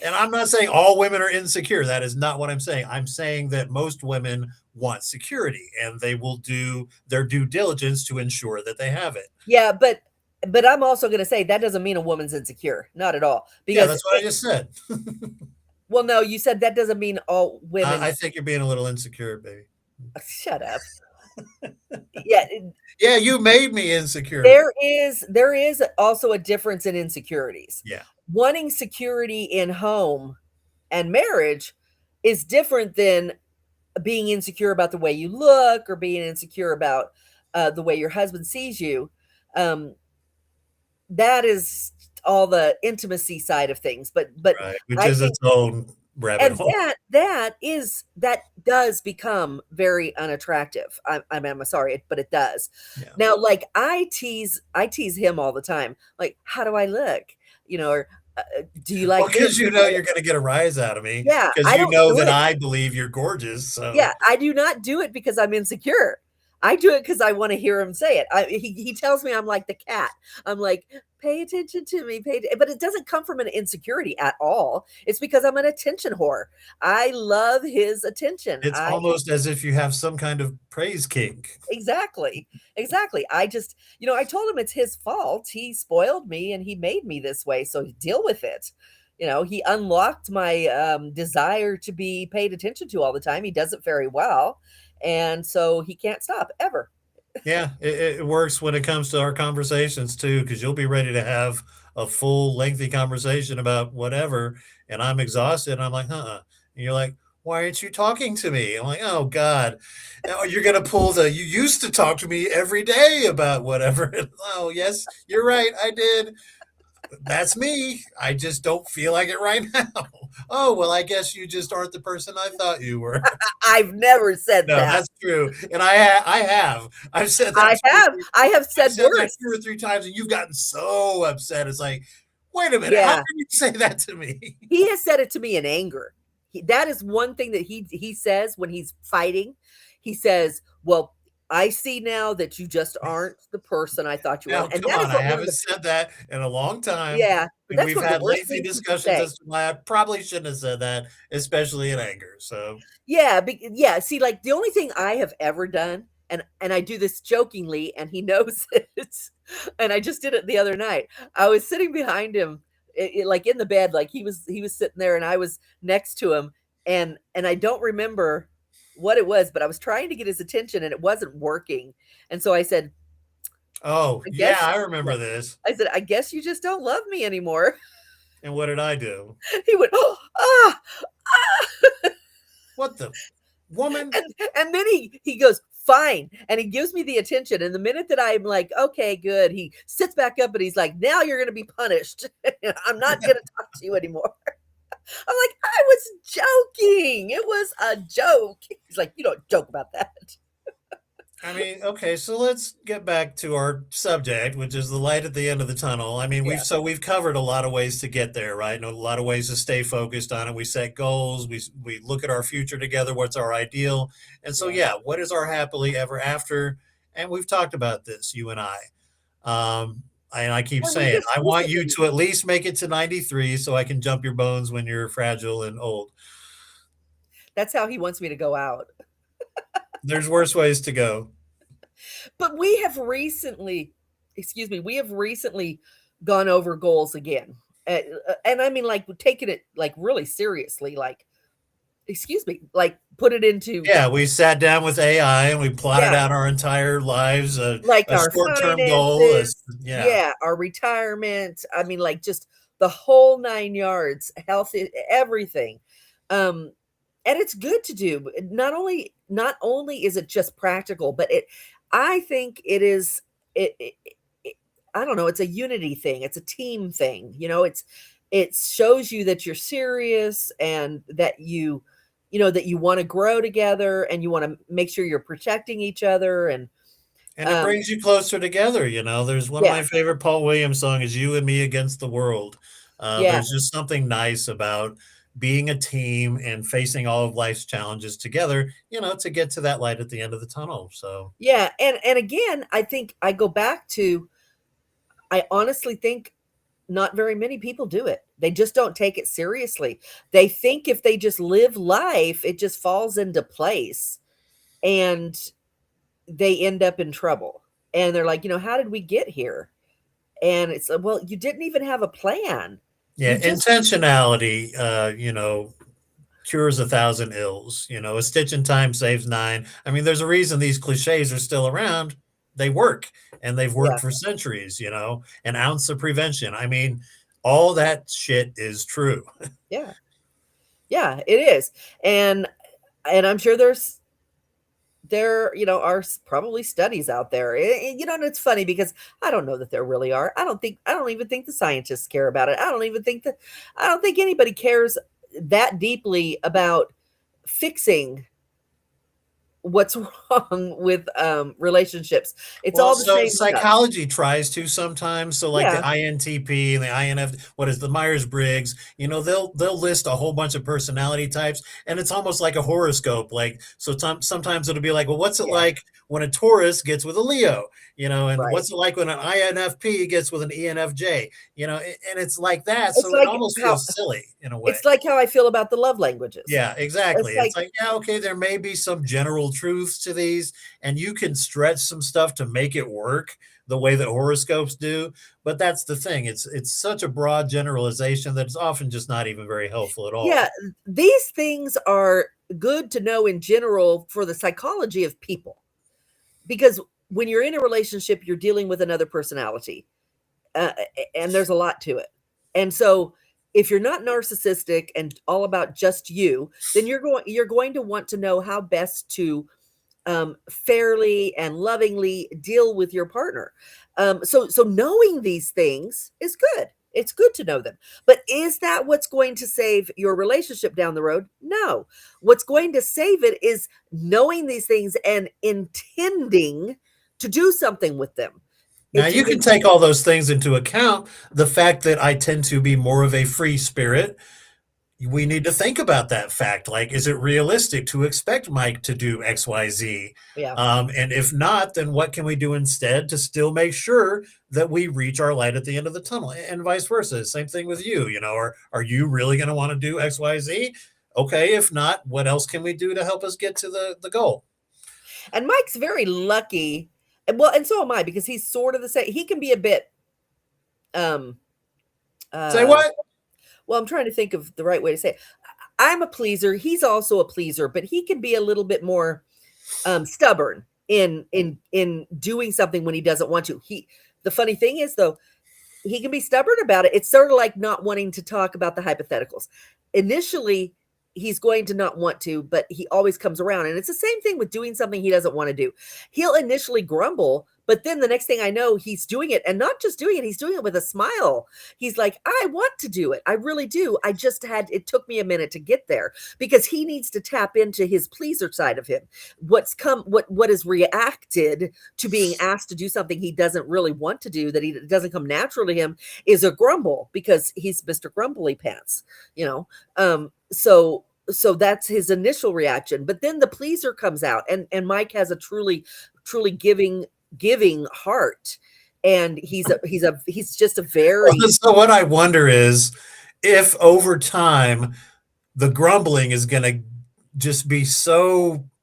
And I'm not saying all women are insecure. That is not what I'm saying. I'm saying that most women want security and they will do their due diligence to ensure that they have it. yeah, but I'm also going to say that doesn't mean a woman's insecure, not at all. Yeah, Because that's what I just said. well, no, you said that doesn't mean all women. I think you're being a little insecure, baby. Shut up. Yeah, Yeah, you made me insecure. there is also a difference in insecurities. Yeah, Wanting security in home and marriage is different than being insecure about the way you look or being insecure about the way your husband sees you. Um, that is all the intimacy side of things. But right. Which I is think, its own rabbit and hole. that does become very unattractive. I'm sorry, but it does. Yeah. Now, like I tease him all the time. Like, how do I look? Or do you Well, like this? because you know you're going to get a rise out of me Yeah, because I you don't know do that it. I believe you're gorgeous. Yeah, So, I do not do it because I'm insecure. I do it because I want to hear him say it. He tells me I'm like the cat. I'm like, pay attention to me, but it doesn't come from an insecurity at all. It's because I'm an attention whore. I love his attention. it's I almost as if you have some kind of praise kink. Exactly. Exactly. I just, I told him it's his fault. He spoiled me and he made me this way, so deal with it. He unlocked my desire to be paid attention to all the time. He does it very well, and so he can't stop ever. Yeah, it works when it comes to our conversations too, because you'll be ready to have a full, lengthy conversation about whatever, and I'm exhausted. And I'm like, and you're like, why aren't you talking to me? I'm like, oh God, now you're gonna pull the you used to talk to me every day about whatever. Oh yes, you're right, I did. That's me. I just don't feel like it right now. Oh well, I guess you just aren't the person I thought you were. I've never said No, that. that's true, and I have. I've said that I 2 or have. 3 I have I've said said that worse. 2 or 3 times, and you've gotten so upset. It's like, "Wait a minute, how Yeah. can you say that to me?" He has said it to me in anger. That is one thing that he says when he's fighting. He says, "Well, I see now that you just aren't the person I thought you were," Now, and come that on, is I what one of haven't the said that in a long time, yeah, but and that's we've one of the had worst lengthy things he could discussions say. as to why I probably shouldn't have said that, especially in anger, so Yeah, yeah. See, like the only thing I have ever done, and I do this jokingly, and he knows it. And I just did it the other night. I was sitting behind him, like in the bed, like he was sitting there, and I was next to him, and I don't remember what it was, but I was trying to get his attention, and it wasn't working. And so I said, Oh, I yeah, guess I yeah. remember this. I said, "I guess you just don't love me anymore." And what did I do? He went, "Oh, ah, ah." What the woman? And then he goes, "Fine." And he gives me the attention. And the minute that I'm like, "Okay, good," he sits back up and he's like, "Now you're going to be punished. I'm not going to talk to you anymore." I'm like, "I was joking. It was a joke." He's like, "You don't joke about that." I mean, okay, so let's get back to our subject, which is the light at the end of the tunnel. I mean, Yeah, we've covered a lot of ways to get there, right? And a lot of ways to stay focused on it. We set goals, we look at our future together, what's our ideal. And so yeah. yeah, what is our happily ever after? And we've talked about this, you and I. And I keep And we saying, just I want you recently, to at least make it to 93 so I can jump your bones when you're fragile and old. that's how he wants me to go out. There's worse ways to go. But we have recently, excuse me, we have recently gone over goals again. And I mean, like, taking it like really seriously, like, excuse me, like, put it into, Yeah, we sat down with AI and we plotted yeah, out our entire lives, like a our short-term goal, finances, yeah. yeah, our retirement. I mean, like, just the whole nine yards, health, everything. Um, and it's good to do. Not only is it just practical, but I think it is it I don't know, it's a unity thing, it's a team thing, it shows you that you're serious and that that you wanna grow together and you wanna make sure you're protecting each other and, And it um brings you closer together, there's one of yeah, my favorite Paul Williams song is "You and Me Against the World." yeah, There's just something nice about being a team and facing all of life's challenges together, to get to that light at the end of the tunnel, so yeah, and again, I think I go back to I honestly think not very many people do it. They just don't take it seriously. They think if they just live life, it just falls into place and they end up in trouble. And they're like, "How did we get here?" And it's like, "Well, you didn't even have a plan. yeah, You just." intentionality, cures a thousand ills. A stitch in time saves nine. I mean, there's a reason these cliches are still around. They work, and they've Yeah, worked for centuries. An ounce of prevention. I mean, all that shit is true. yeah, yeah, it is. And I'm sure there are probably studies out there. And it's funny because I don't know that there really are. I don't even think the scientists care about it. I don't think anybody cares that deeply about fixing what's wrong with relationships. It's Well, all the so same stuff. psychology tries to sometimes. So like the Yeah, INTP and the INF, what is the Myers-Briggs, they'll list a whole bunch of personality types and it's almost like a horoscope. Like so sometimes it'll be like, well, what's it yeah, like when a Taurus gets with a Leo? And right. what's it like when an INFP gets with an ENFJ? And it's like that. It's So it like almost how feels silly in a way. it's like how I feel about the love languages. Yeah, It's exactly. like, It's like, yeah, okay, there may be some general truths to these, and you can stretch some stuff to make it work the way that horoscopes do. But that's the thing. It's such a broad generalization that it's often just not even very helpful at yeah, all. these things are good to know in general for the psychology of people because when you're in a relationship, you're dealing with another personality, and there's a lot to it. And so, if you're not narcissistic and all about just you, then you're going to want to know how best to fairly and lovingly deal with your partner. So knowing these things is good. It's good to know them. But is that what's going to save your relationship down the road? No. What's going to save it is knowing these things and intending to do something with them. Now It's you can in, take all those things into account. The fact that I tend to be more of a free spirit, we need to think about that fact. Like, is it realistic to expect Mike to do XYZ? yeah. And if not, then what can we do instead to still make sure that we reach our light at the end of the tunnel? And vice versa. Same thing with you. Are you really going to want to do XYZ? Okay, if not, what else can we do to help us get to the goal? And Mike's very lucky. Well, and so am I because he's sort of the same. He can be a bit um Say uh what? well, I'm trying to think of the right way to say it. I'm a pleaser. He's also a pleaser, but he can be a little bit more stubborn. in doing something when he doesn't want to. The funny thing is though, he can be stubborn about it. It's sort of like not wanting to talk about the hypotheticals. Initially, he's going to not want to, but he always comes around. And it's the same thing with doing something he doesn't want to do. He'll initially grumble, but then the next thing I know, he's doing it, and not just doing it, he's doing it with a smile. He's like, I want to do it. I really do. It took me a minute to get there, because he needs to tap into his pleaser side of him. What is reacted to being asked to do something he doesn't really want to do, that he doesn't come natural to him, is a grumble, because he's Mr. Grumbly Pants, so that's his initial reaction. But then the pleaser comes out, and Mike has a truly giving heart, and he's just a very So what I wonder is if over time the grumbling is going to just be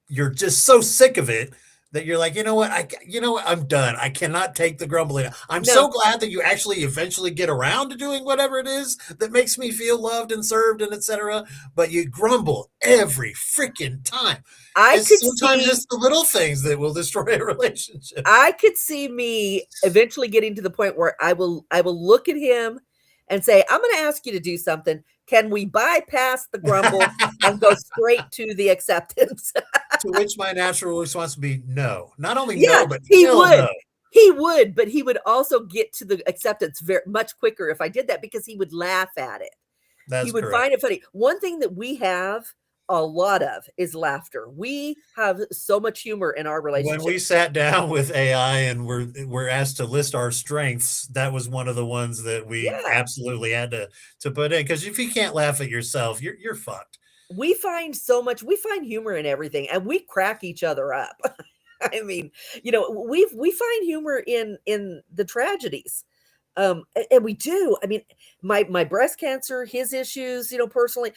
you're just so sick of it that you're like, I'm done. I cannot take the grumbling. I'm so glad that you actually eventually get around to doing whatever it is that makes me feel loved and served and etc. But you grumble every freaking time. Sometimes it's the little things that will destroy a relationship. I could see me eventually getting to the point where I will look at him and say, I'm going to ask you to do something. Can we bypass the grumble and go straight to the acceptance? To which my natural response would be no. Not only yeah, no, but he would. No. He would, but he would also get to the acceptance much quicker if I did that, because he would laugh at it. That's he would correct. find it funny. One thing that we have a lot of is laughter. We have so much humor in our relationship. When we sat down with AI and we're asked to list our strengths, that was one of the ones that we absolutely had to put in, because if you can't laugh at yourself, you're fucked. We find humor in everything, and we crack each other up. I mean, we find humor in the tragedies. And we do. I mean, my breast cancer, his issues, personally,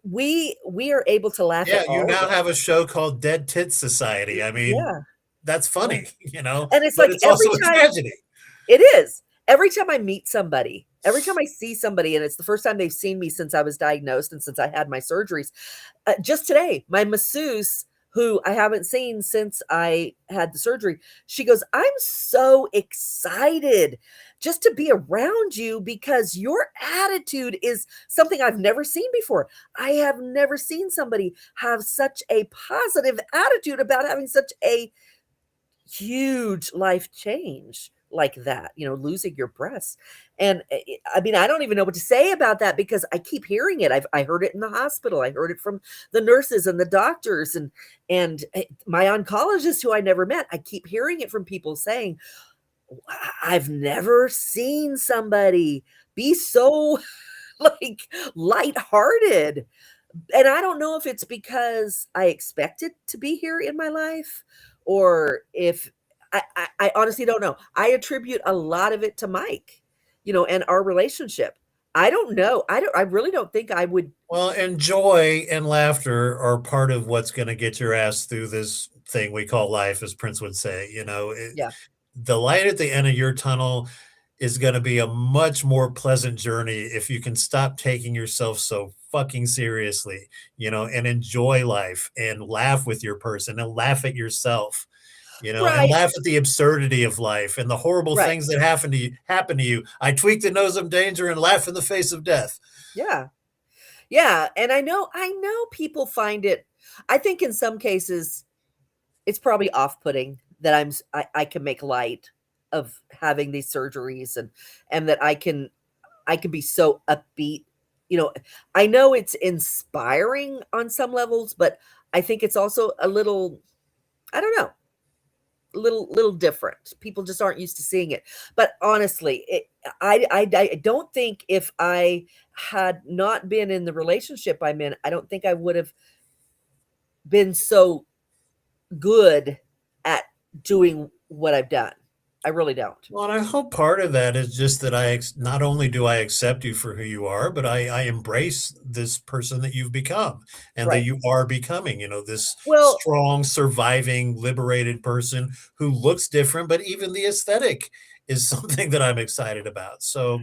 we are able to laugh at all. You now have a show called Dead Tits Society. I mean, that's funny, And it's but like it's also a tragedy. It is. Every time I meet somebody, every time I see somebody, and it's the first time they've seen me since I was diagnosed and since I had my surgeries. Just today, my masseuse, who I haven't seen since I had the surgery, she goes, I'm so excited just to be around you, because your attitude is something I've never seen before. I have never seen somebody have such a positive attitude about having such a huge life change like that, losing your breast. And I mean, I don't even know what to say about that, because I keep hearing it. I heard it in the hospital. I heard it from the nurses and the doctors and my oncologist, who I never met. I keep hearing it from people saying, I've never seen somebody be so like lighthearted. And I don't know if it's because I expected to be here in my life, or if I honestly don't know. I attribute a lot of it to Mike, and our relationship. I don't know. I really don't think I would. Well, and joy and laughter are part of what's going to get your ass through this thing we call life, as Prince would say. The light at the end of your tunnel is going to be a much more pleasant journey if you can stop taking yourself so fucking seriously, and enjoy life and laugh with your person and laugh at yourself. And laugh at the absurdity of life and the horrible things that happen to you. I tweak the nose of danger and laugh in the face of death. Yeah. And I know people find it, I think in some cases it's probably off-putting that I can make light of having these surgeries, and that I can be so upbeat. I know it's inspiring on some levels, but I think it's also a little, I don't know, little different. People just aren't used to seeing it. But honestly, I don't think, if I had not been in the relationship I'm in, I don't think I would have been so good at doing what I've done. I really don't. Well, and I hope part of that is just that not only do I accept you for who you are, but I embrace this person that you've become and that you are becoming, this strong, surviving, liberated person who looks different, but even the aesthetic is something that I'm excited about. So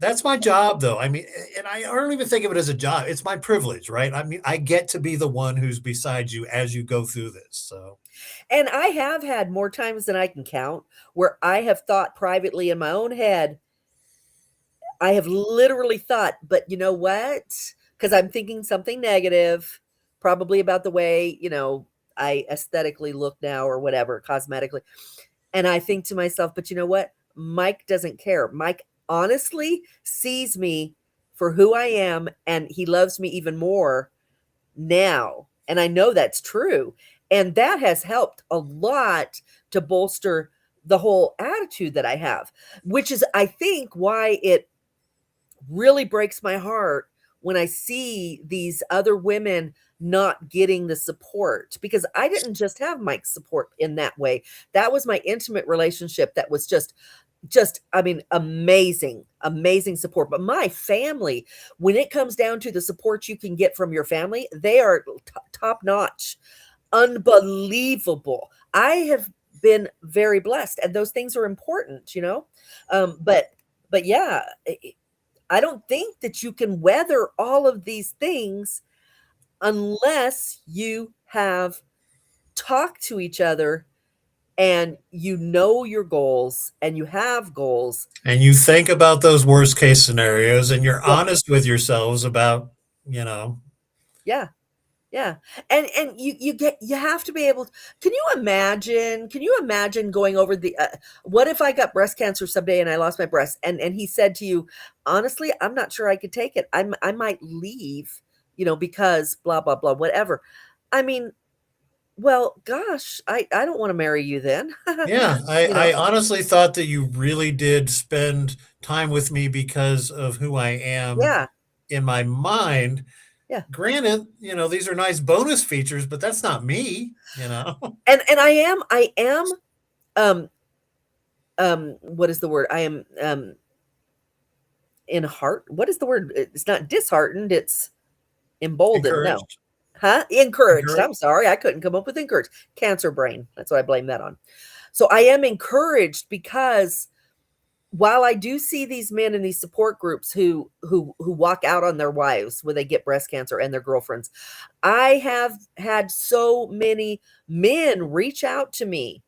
That's my job, though. I mean, and I don't even think of it as a job. It's my privilege, right? I mean, I get to be the one who's beside you as you go through this. So, And I have had more times than I can count where I have thought privately in my own head, I have literally thought, but you know what? Because I'm thinking something negative, probably about the way, I aesthetically look now or whatever, cosmetically. And I think to myself, but you know what? Mike doesn't care. Mike honestly sees me for who I am, and he loves me even more now. And I know that's true. And that has helped a lot to bolster the whole attitude that I have, which is, I think, why it really breaks my heart when I see these other women not getting the support, because I didn't just have Mike's support in that way. That was my intimate relationship that was just I mean, amazing support. But my family, when it comes down to the support you can get from your family, they are top notch, unbelievable. I have been very blessed, and those things are important, but yeah, I don't think that you can weather all of these things unless you have talked to each other and you know your goals and you have goals. and you think about those worst case scenarios and you're Yeah. honest with yourselves about, you know, Yeah. Yeah. And you have to be able to, can you imagine going over the what if I got breast cancer someday and I lost my breast, and he said to you, honestly, I'm not sure I could take it. I might leave, because blah blah blah whatever. I mean, well, gosh, I don't want to marry you then. yeah, you know. I honestly thought that you really did spend time with me because of who I am Yeah. in my mind. Yeah. Granted, you know, these are nice bonus features, but that's not me, you know. And I am um what is the word? I am in heart. What is the word? It's not disheartened, it's emboldened. No. Encouraged. Huh? Encouraged. Encouraged. I'm sorry. I couldn't come up with encouraged. Cancer brain. That's what I blame that on. So I am encouraged because while I do see these men in these support groups who walk out on their wives when they get breast cancer and their girlfriends, I have had so many men reach out to me,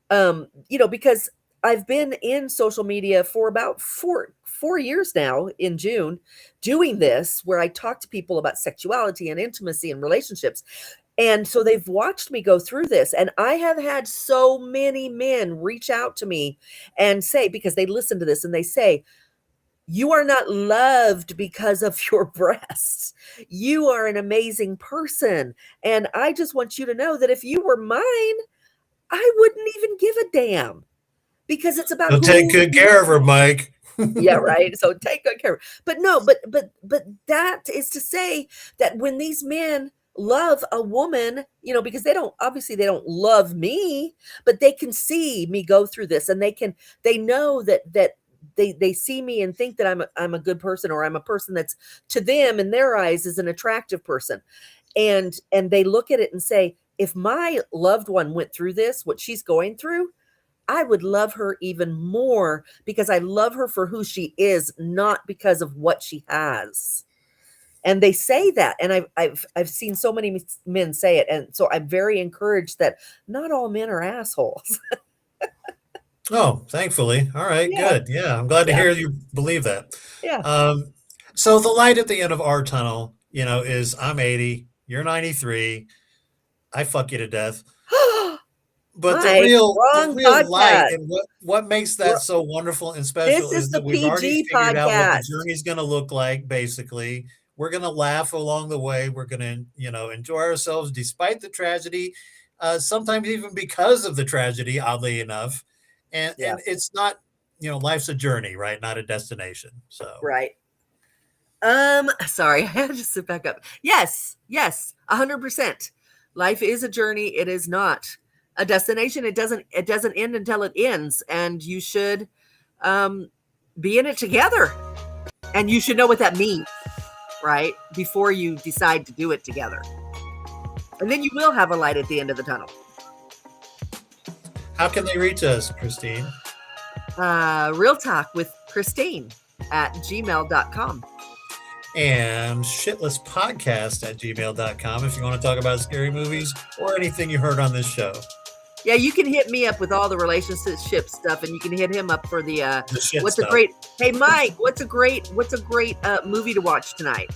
because I've been in social media for about four years now in June, doing this where I talk to people about sexuality and intimacy and relationships. And so they've watched me go through this. And I have had so many men reach out to me and say, because they listen to this and they say, you are not loved because of your breasts. You are an amazing person. And I just want you to know that if you were mine, I wouldn't even give a damn, because it's about So take who good you care of are. her, Mike. Yeah, right. So take good care. But no, but that is to say that when these men love a woman, because they don't love me, but they can see me go through this, and they know that they see me and think that I'm a good person, or I'm a person that's, to them in their eyes, is an attractive person. And they look at it and say, if my loved one went through this, what she's going through, I would love her even more, because I love her for who she is, not because of what she has. And they say that, and I've seen so many men say it, and so I'm very encouraged that not all men are assholes. Oh, thankfully. All right, Yeah, good. Yeah, I'm glad to yeah, hear you believe that. yeah. Um, so the light at the end of our tunnel, you know, is I'm 80, you're 93, I fuck you to death. But Mike, the wrong real light podcast. and what makes that We're- so wonderful and This special is is the that we've already PG figured out what the podcast. journey's going to look like. Basically, we're going to laugh along the way. We're going to, you know, enjoy ourselves despite the tragedy, sometimes even because of the tragedy. Oddly enough, Yeah, and it's not, you know, life's a journey, right? Not a destination. So right. Sorry, I had to sit back up. Yes, 100%. Life is a journey. It is not a destination. It doesn't end until it ends, and you should um be in it together. And you should know what that means, right? Before you decide to do it together. And then you will have a light at the end of the tunnel. how can they reach us, Christine? Real talk with Christine. shitlesspodcast@gmail.com. And shitlesspodcast@gmail.com if you want to talk about scary movies or anything you heard on this show. Yeah, you can hit me up with all the relationship stuff, and you can hit him up for the shit what's stuff. a great. Hey, Mike, what's a great movie to watch tonight?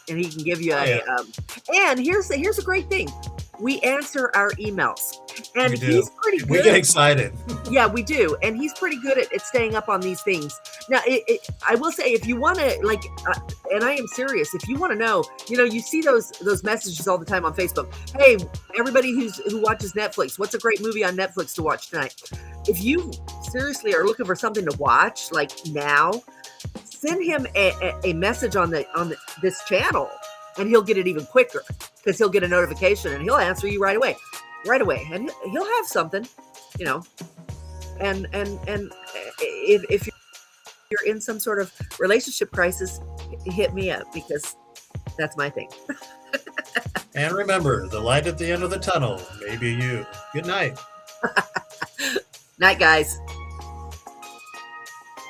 And he can give you and here's a great thing. We answer our emails, and he's pretty good. We get excited. Yeah, we do, and he's pretty good at staying up on these things. Now, I will say, if you want to, like, and I am serious, if you want to know, you see those messages all the time on Facebook. Hey, everybody who watches Netflix, what's a great movie on Netflix to watch tonight? If you seriously are looking for something to watch, like now, send him a message on this channel, and he'll get it even quicker because he'll get a notification and he'll answer you right away, and he'll have something, and if you're in some sort of relationship crisis, hit me up because that's my thing. And remember, the light at the end of the tunnel may be you. Good night. Night, guys.